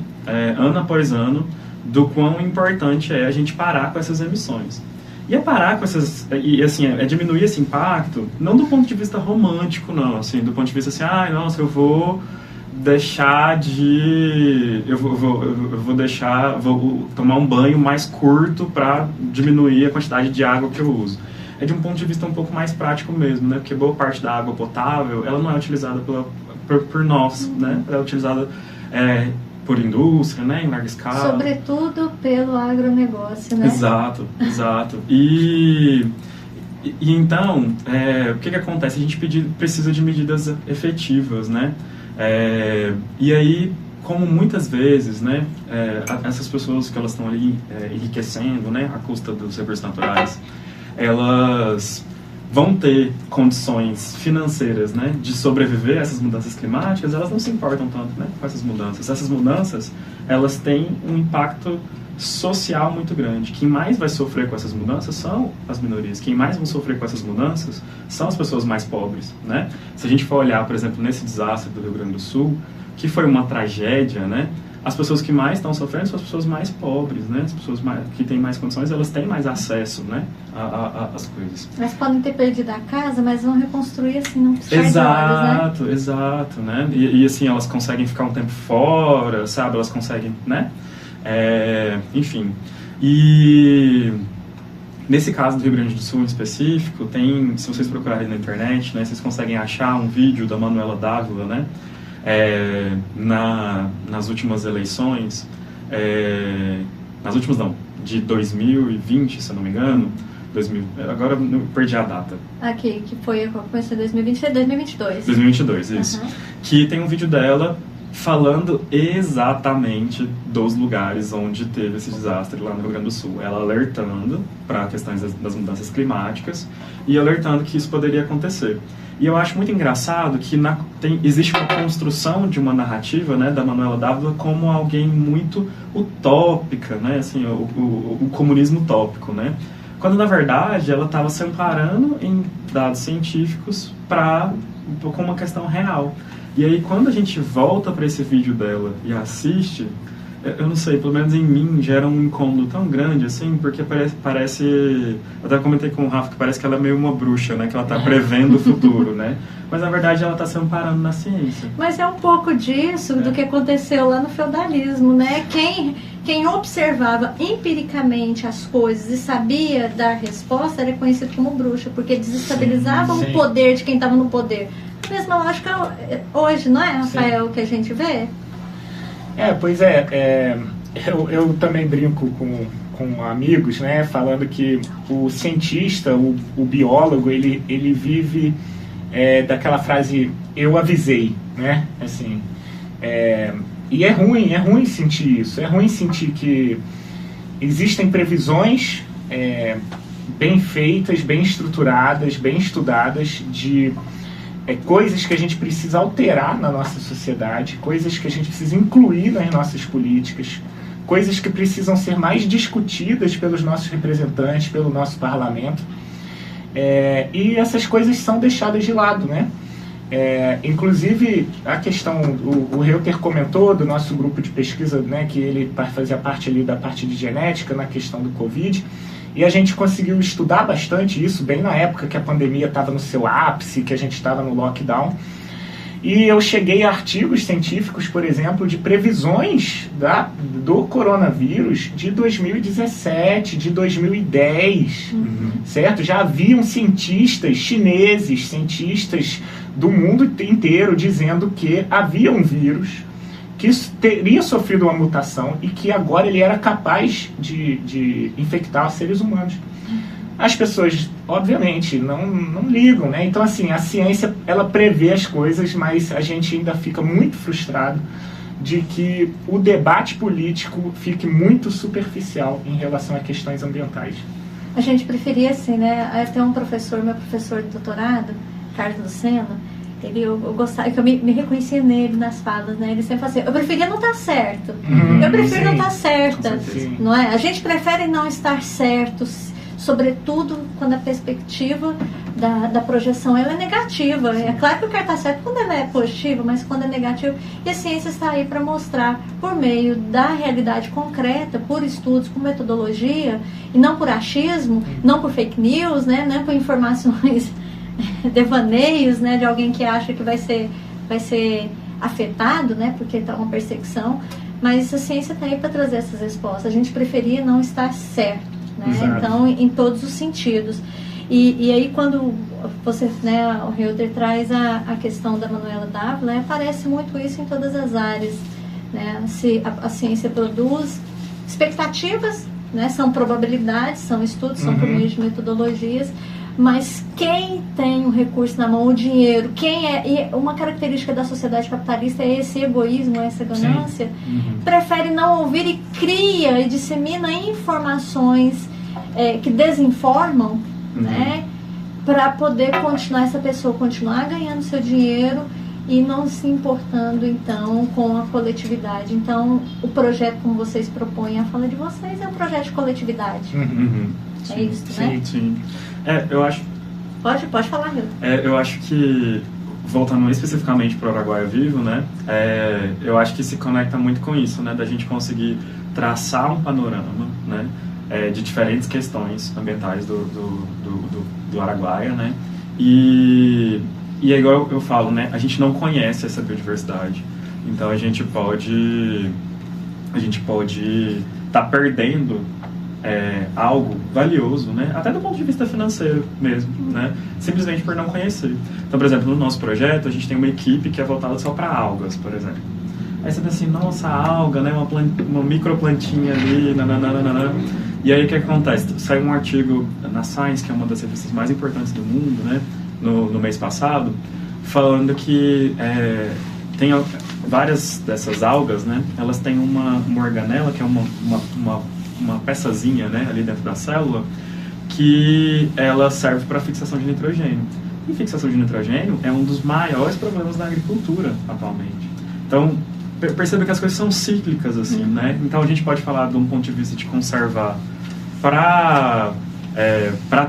ano após ano, do quão importante é a gente parar com essas emissões. E é parar com essas... E, assim, é diminuir esse impacto, não do ponto de vista romântico, não. Assim, do ponto de vista assim, nossa, eu vou deixar de... Eu vou tomar um banho mais curto para diminuir a quantidade de água que eu uso. É de um ponto de vista um pouco mais prático mesmo, né? Porque boa parte da água potável, ela não é utilizada por nós, né? Ela é utilizada... por indústria, né, em larga escala. Sobretudo pelo agronegócio, né? Exato. E então, o que acontece? A gente precisa de medidas efetivas, né? E aí, como muitas vezes, né, essas pessoas que elas estão ali enriquecendo, né, à custa dos recursos naturais, elas vão ter condições financeiras, né, de sobreviver a essas mudanças climáticas, elas não se importam tanto, né, com essas mudanças. Essas mudanças, elas têm um impacto social muito grande. Quem mais vai sofrer com essas mudanças são as minorias. Quem mais vão sofrer com essas mudanças são as pessoas mais pobres, né? Se a gente for olhar, por exemplo, nesse desastre do Rio Grande do Sul, que foi uma tragédia, né? As pessoas que mais estão sofrendo são as pessoas mais pobres, né? As pessoas que têm mais condições, elas têm mais acesso, né, às coisas. Elas podem ter perdido a casa, mas vão reconstruir assim, não piscar de olhos, né? Exato, né? E assim, elas conseguem ficar um tempo fora, sabe? Elas conseguem, né? Enfim. E nesse caso do Rio Grande do Sul em específico, tem, se vocês procurarem na internet, né, vocês conseguem achar um vídeo da Manuela Dávila, né? Nas últimas eleições, nas últimas não, de 2020, se eu não me engano, agora eu perdi a data. Aqui, que foi, começou em 2020, 2022. 2022, isso. Uhum. Que tem um vídeo dela falando exatamente dos lugares onde teve esse desastre lá no Rio Grande do Sul. Ela alertando para questões das mudanças climáticas e alertando que isso poderia acontecer. E eu acho muito engraçado que existe uma construção de uma narrativa, né, da Manuela Dávila como alguém muito utópica, né, assim, o comunismo utópico, né, quando na verdade ela estava se amparando em dados científicos com uma questão real. E aí quando a gente volta para esse vídeo dela e assiste, Eu não sei, pelo menos em mim gera um incômodo tão grande, assim, porque parece... Eu até comentei com o Rafa que parece que ela é meio uma bruxa, né? Que ela está prevendo o futuro, né? Mas, na verdade, ela está se amparando na ciência. Mas é um pouco disso do que aconteceu lá no feudalismo, né? Quem observava empiricamente as coisas e sabia dar resposta era conhecido como bruxa, porque desestabilizava o poder de quem estava no poder. A mesma lógica hoje, não é, Rafael, que a gente vê? Pois é, eu também brinco com amigos, né, falando que o cientista, o biólogo, ele vive daquela frase, eu avisei, né, assim, e é ruim sentir isso, é ruim sentir que existem previsões bem feitas, bem estruturadas, bem estudadas de coisas que a gente precisa alterar na nossa sociedade, coisas que a gente precisa incluir nas nossas políticas, coisas que precisam ser mais discutidas pelos nossos representantes, pelo nosso parlamento. E essas coisas são deixadas de lado, né? Inclusive, a questão, o Reuter comentou do nosso grupo de pesquisa, né, que ele fazia parte ali da parte de genética na questão do Covid, e a gente conseguiu estudar bastante isso, bem na época que a pandemia estava no seu ápice, que a gente estava no lockdown. E eu cheguei a artigos científicos, por exemplo, de previsões do coronavírus de 2017, de 2010, certo? Já haviam cientistas chineses, cientistas do mundo inteiro, dizendo que havia um vírus que teria sofrido uma mutação e que agora ele era capaz de infectar seres humanos. As pessoas, obviamente, não ligam, né? Então, assim, a ciência, ela prevê as coisas, mas a gente ainda fica muito frustrado de que o debate político fique muito superficial em relação a questões ambientais. A gente preferia, assim, né? Tem um professor, meu professor de doutorado, Carlos Lucena, eu gostava, que eu me reconhecia nele nas falas, né? Ele sempre fala assim, eu preferia não estar certo. Eu prefiro não estar certa, não é? A gente prefere não estar certos, sobretudo quando a perspectiva da projeção ela é negativa. É claro que o cara está certo quando ela é positiva, mas quando é negativo. E a ciência está aí para mostrar, por meio da realidade concreta, por estudos, por metodologia, e não por achismo, não por fake news, né? Não por informações devaneios, né, de alguém que acha que vai ser afetado, né, porque está uma perseguição, mas a ciência está aí para trazer essas respostas. A gente preferia não estar certo, né? Então, em todos os sentidos. E aí, quando você, né, o Reuter traz a questão da Manuela Dávila, né, aparece muito isso em todas as áreas, né? A ciência produz expectativas, né, são probabilidades, são estudos, são por meio de metodologias. Mas quem tem o recurso na mão, o dinheiro, e uma característica da sociedade capitalista é esse egoísmo, essa ganância, prefere não ouvir e cria e dissemina informações que desinformam, né, para poder essa pessoa continuar ganhando seu dinheiro e não se importando, então, com a coletividade. Então, o projeto, como vocês propõem, a fala de vocês, é um projeto de coletividade. É isso, né? Sim. Eu acho... Pode falar, Rio. Eu acho que, voltando especificamente para o Araguaia Vivo, né? Eu acho que se conecta muito com isso, né? Da gente conseguir traçar um panorama, né? De diferentes questões ambientais do Araguaia, né? E é igual eu falo, né? A gente não conhece essa biodiversidade. Então a gente pode estar perdendo algo valioso, né? Até do ponto de vista financeiro mesmo, né? Simplesmente por não conhecer. Então, por exemplo, no nosso projeto, a gente tem uma equipe que é voltada só para algas, por exemplo. Aí você pensa assim, nossa, alga, né? Uma microplantinha ali, nananana. E aí o que acontece? Saiu um artigo na Science, que é uma das revistas mais importantes do mundo, né? No mês passado, falando que tem várias dessas algas, né? Elas têm uma organela, que é uma peçazinha, né, ali dentro da célula, que ela serve para fixação de nitrogênio. E fixação de nitrogênio é um dos maiores problemas da agricultura atualmente. Então, perceba que as coisas são cíclicas, assim, né? Então, a gente pode falar de um ponto de vista de conservar para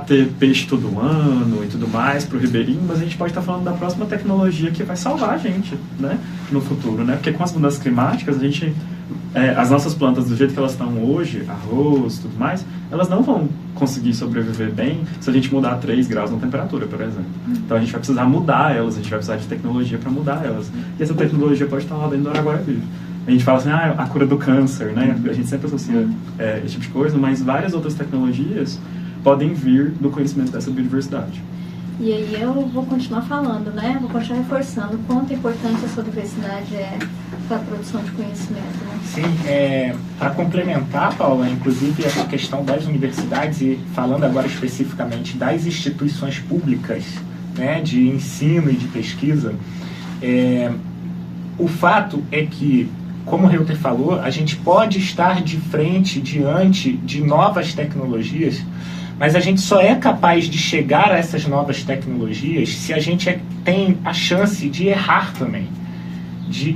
ter peixe todo ano e tudo mais, para o ribeirinho, mas a gente pode estar falando da próxima tecnologia que vai salvar a gente, né, no futuro, né? Porque com as mudanças climáticas, a gente as nossas plantas, do jeito que elas estão hoje, arroz, tudo mais, elas não vão conseguir sobreviver bem se a gente mudar 3 graus na temperatura, por exemplo. Então a gente vai precisar mudar elas, a gente vai precisar de tecnologia para mudar elas. E essa tecnologia pode estar lá dentro do Araguaia Vivo. A gente fala assim, a cura do câncer, né? A gente sempre associa esse tipo de coisa, mas várias outras tecnologias podem vir do conhecimento dessa biodiversidade. E aí eu vou continuar falando, né? Vou continuar reforçando o quanto importante essa universidade é para a produção de conhecimento, né? Sim, para complementar, Paula, inclusive essa questão das universidades e falando agora especificamente das instituições públicas, né, de ensino e de pesquisa, o fato é que, como o Reuter falou, a gente pode estar diante de novas tecnologias, mas a gente só é capaz de chegar a essas novas tecnologias se a gente tem a chance de errar também.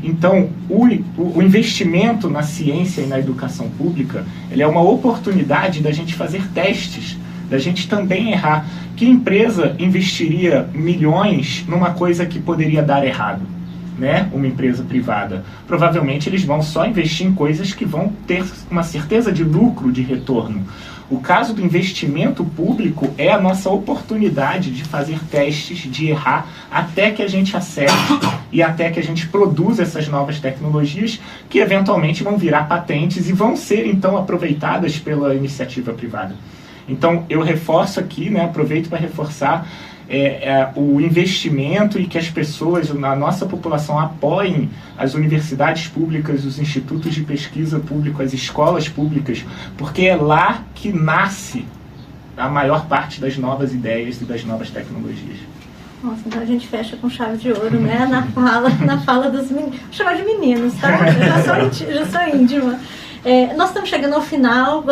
Então, o investimento na ciência e na educação pública, ele é uma oportunidade da gente fazer testes, da gente também errar. Que empresa investiria milhões numa coisa que poderia dar errado? Né? Uma empresa privada. Provavelmente eles vão só investir em coisas que vão ter uma certeza de lucro, de retorno. O caso do investimento público é a nossa oportunidade de fazer testes, de errar, até que a gente acerte e até que a gente produza essas novas tecnologias que eventualmente vão virar patentes e vão ser então aproveitadas pela iniciativa privada. Então eu reforço aqui, né, aproveito para reforçar o investimento e que as pessoas, a nossa população, apoiem as universidades públicas, os institutos de pesquisa públicos, as escolas públicas, porque é lá que nasce a maior parte das novas ideias e das novas tecnologias. Nossa, então a gente fecha com chave de ouro, né? Na fala dos meninos. Vou chamar de meninos, tá? Eu já sou íntima. Nós estamos chegando ao final,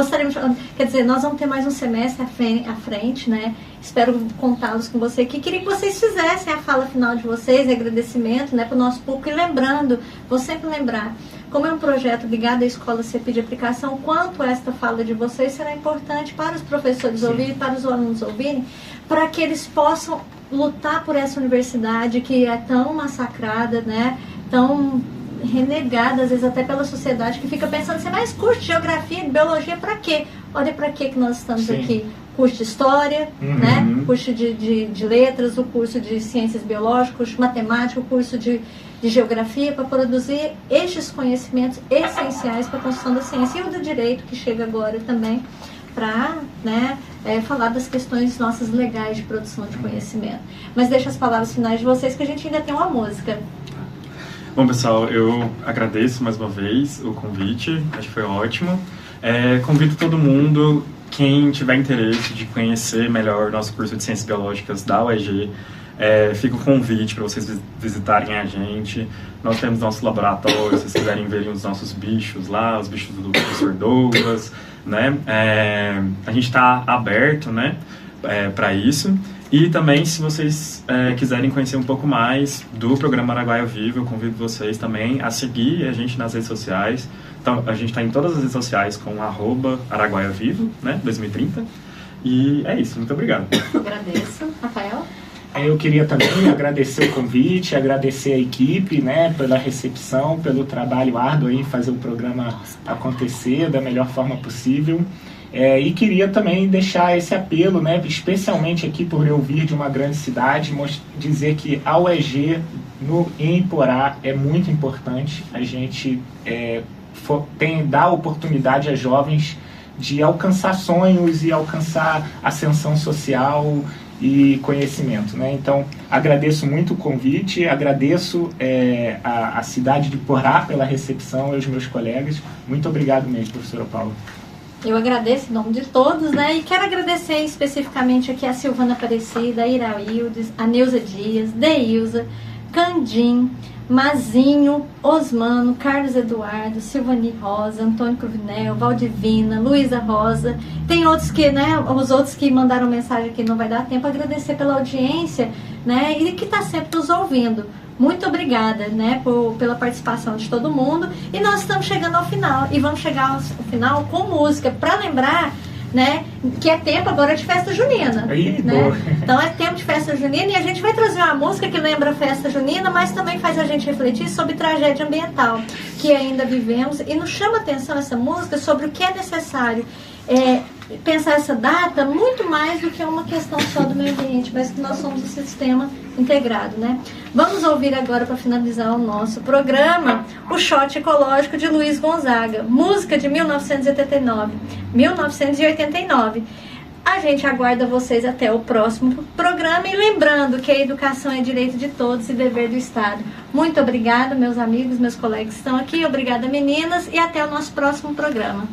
quer dizer, nós vamos ter mais um semestre à frente, né? Espero contá-los com você aqui. Queria que vocês fizessem a fala final de vocês, agradecimento, né, para o nosso público. E lembrando, vou sempre lembrar, como é um projeto ligado à Escola CEPI de Aplicação, quanto esta fala de vocês será importante para os professores ouvirem, para os alunos ouvirem, para que eles possam lutar por essa universidade que é tão massacrada, né, tão renegada, às vezes até pela sociedade, que fica pensando assim, mas curso de geografia, de biologia, para quê? Olha para que nós estamos Sim. aqui. Curso de história, né? Curso de letras, o curso de ciências biológicas, curso de matemática, o curso de geografia, para produzir estes conhecimentos essenciais para a construção da ciência. E o do direito, que chega agora também, para, né, falar das questões nossas legais de produção de conhecimento. Mas deixa as palavras finais de vocês, que a gente ainda tem uma música. Bom, pessoal, eu agradeço mais uma vez o convite, acho que foi ótimo. Convido todo mundo, quem tiver interesse de conhecer melhor o nosso curso de Ciências Biológicas da UEG, fica o convite para vocês visitarem a gente. Nós temos nosso laboratório, se vocês quiserem verem os nossos bichos lá, os bichos do professor Douglas, né? A gente está aberto, né, para isso. E também, se vocês quiserem conhecer um pouco mais do programa Araguaia Vivo, eu convido vocês também a seguir a gente nas redes sociais. Então, a gente está em todas as redes sociais com @AraguaiaVivo, né, 2030. E é isso, muito obrigado. Agradeço. Rafael? Eu queria também agradecer o convite, agradecer a equipe, né, pela recepção, pelo trabalho árduo em fazer o programa acontecer da melhor forma possível. E queria também deixar esse apelo, né, especialmente aqui por eu vir de uma grande cidade, dizer que a UEG em Iporá é muito importante. A gente dá oportunidade a jovens de alcançar sonhos e alcançar ascensão social e conhecimento, né? Então, agradeço muito o convite, agradeço a cidade de Iporá pela recepção e aos meus colegas. Muito obrigado mesmo, professora Paula. Eu agradeço em nome de todos, né? E quero agradecer especificamente aqui a Silvana Aparecida, a Iraildes, a Neuza Dias, Deilza, Candim, Mazinho, Osmano, Carlos Eduardo, Silvani Rosa, Antônio Cruvinel, Valdivina, Luísa Rosa. Tem outros que, né? Os outros que mandaram mensagem aqui, não vai dar tempo. Agradecer pela audiência, né? E que está sempre nos ouvindo. Muito obrigada, né, pela participação de todo mundo. E nós estamos chegando ao final. E vamos chegar ao final com música, para lembrar, né, que é tempo agora de festa junina. Aí, né? Então é tempo de festa festa junina, e a gente vai trazer uma música que lembra a festa junina, mas também faz a gente refletir sobre tragédia ambiental que ainda vivemos, e nos chama atenção essa música sobre o que é necessário pensar essa data muito mais do que uma questão só do meio ambiente, mas que nós somos um sistema integrado, né? Vamos ouvir agora, para finalizar o nosso programa, o Shot Ecológico de Luiz Gonzaga, música de 1989. A gente aguarda vocês até o próximo programa, e lembrando que a educação é direito de todos e dever do Estado. Muito obrigada, meus amigos, meus colegas que estão aqui. Obrigada, meninas, e até o nosso próximo programa.